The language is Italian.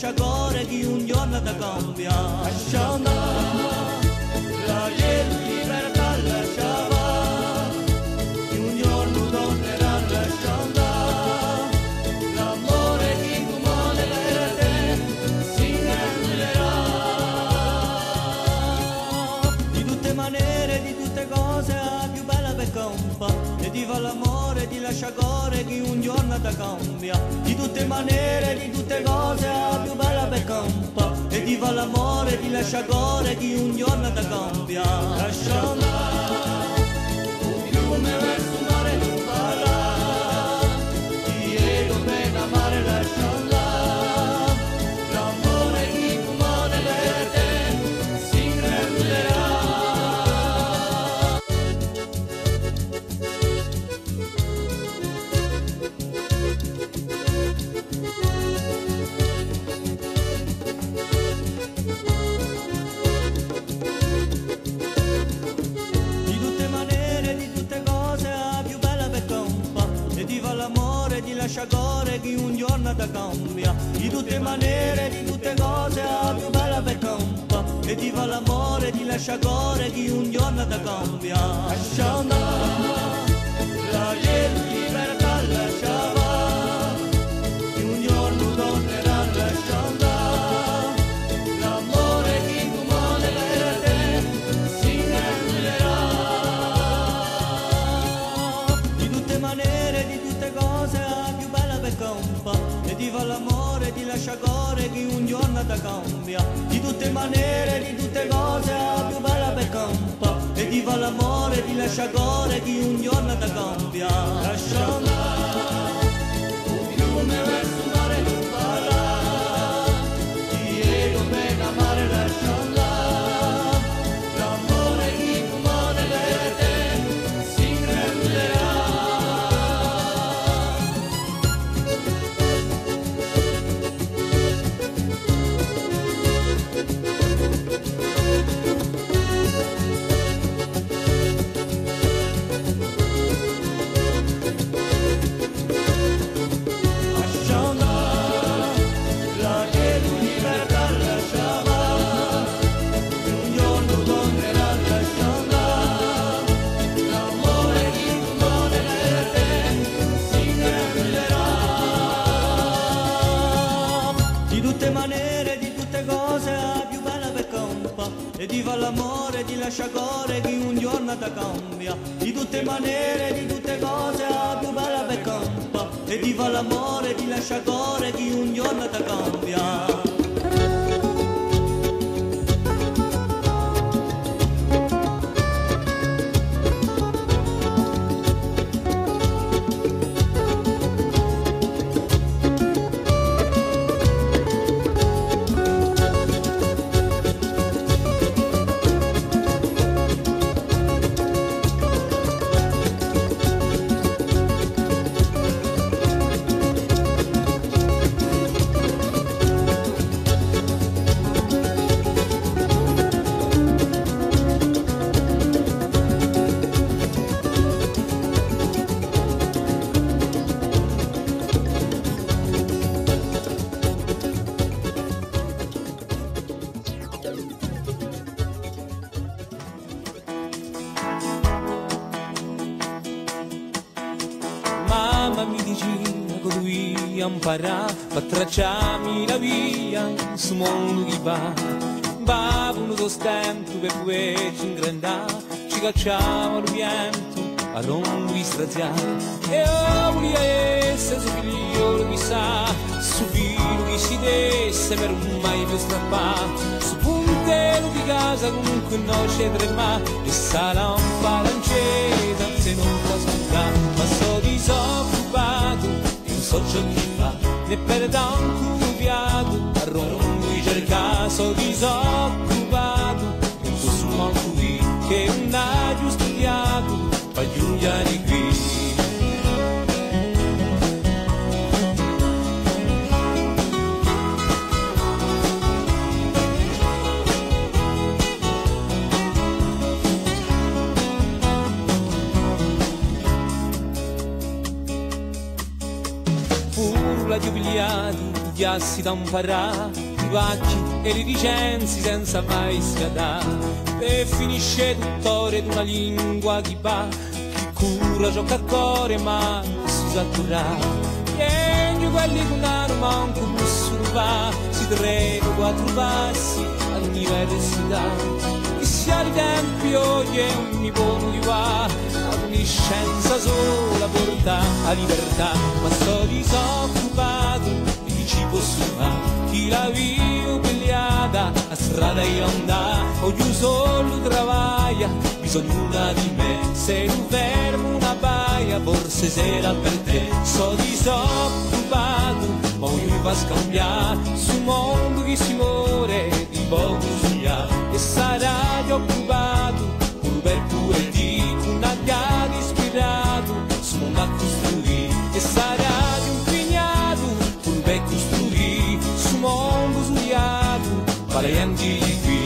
lascia correre che un giorno ti cambia. Lascia andare, la libertà lascia va, che un giorno tornerà, lascia andare, l'amore che comune per te si renderà. Di tutte maniere, di tutte cose, la più bella per compa, e ti fa l'amore, ti lascia correre che un giorno ti cambia. Di tutte maniere, di tutte cose, la più bella per compa, e ti fa l'amore, ti lascia correre che un giorno ti cambia. Lascia andare, un fiume verso il mare non farà, ti ego per amare, lascia andare, l'amore che comune per te si renderà. Ti lascia correre che un giorno ti cambia. Di tutte maniere, di tutte cose, la più bella per compa, e ti fa l'amore, ti lascia correre che un giorno ti cambia. Lascia andare, la libertà lascia va, che un giorno tornerà, lascia andare, l'amore che comune per te si renderà. Di tutte maniere, di tutte cose, la più bella per compa, e ti fa l'amore, ti lascia correre che un giorno ti cambia. Di tutte maniere, di tutte cose, la più bella per compa, e ti fa l'amore, ti lascia correre che un giorno ti cambia. Lascia andare, un fiume verso il mare non farà, ti ego per amare, lascia andare, l'amore che comune per te si renderà. E ti fa l'amore, ti lascia correre che un giorno ti cambia. Di tutte maniere, di tutte cose, la più bella per compa, e ti fa l'amore, ti lascia correre che un giorno ti cambia. Mamma mi diceva che lui imparà a tracciarmi la via su mondo che va. Bava uno tempo per poterci ingrandare, ci cacciava il vento a rompi straziati. E io volevo essere suo figlio, chissà, suo figlio che si desse per un mai più strappato. Su puntello di casa comunque non c'è trema, e sarà un palanceta se non può ascoltare. Ma so disoccupato, e non so ciò che fa, ne perda un cubiato, a rompi cerca, so disoccupato, e non so molto qui, che non ha più studiato, fa giungere di qui. Urla giubiliati, gli studiassi da imparare, i pacchi e le licenze senza mai scadare. E finisce tuttore d'una lingua che va, chi cura gioca a cuore ma non si sa curare. E quelli che non hanno manco possono fare, si treno 4 passi all'università. Che sia di tempi oggi è un nipote che va, la conoscenza sola porta a libertà. Ma sto disoccupato di chi ci posso fare, chi la vivo pigliata a strada io andà, oggi solo travaglia, bisogna di me, se non fermo una baia forse sarà per te. So disoccupato ma ognuno va a scambiare su mondo che si muore di poco sia, e sarà occupato pure di una gara ispirato su mondo a costruire, e sarà impegnato pure per costruire su mondo studiato valenti qui.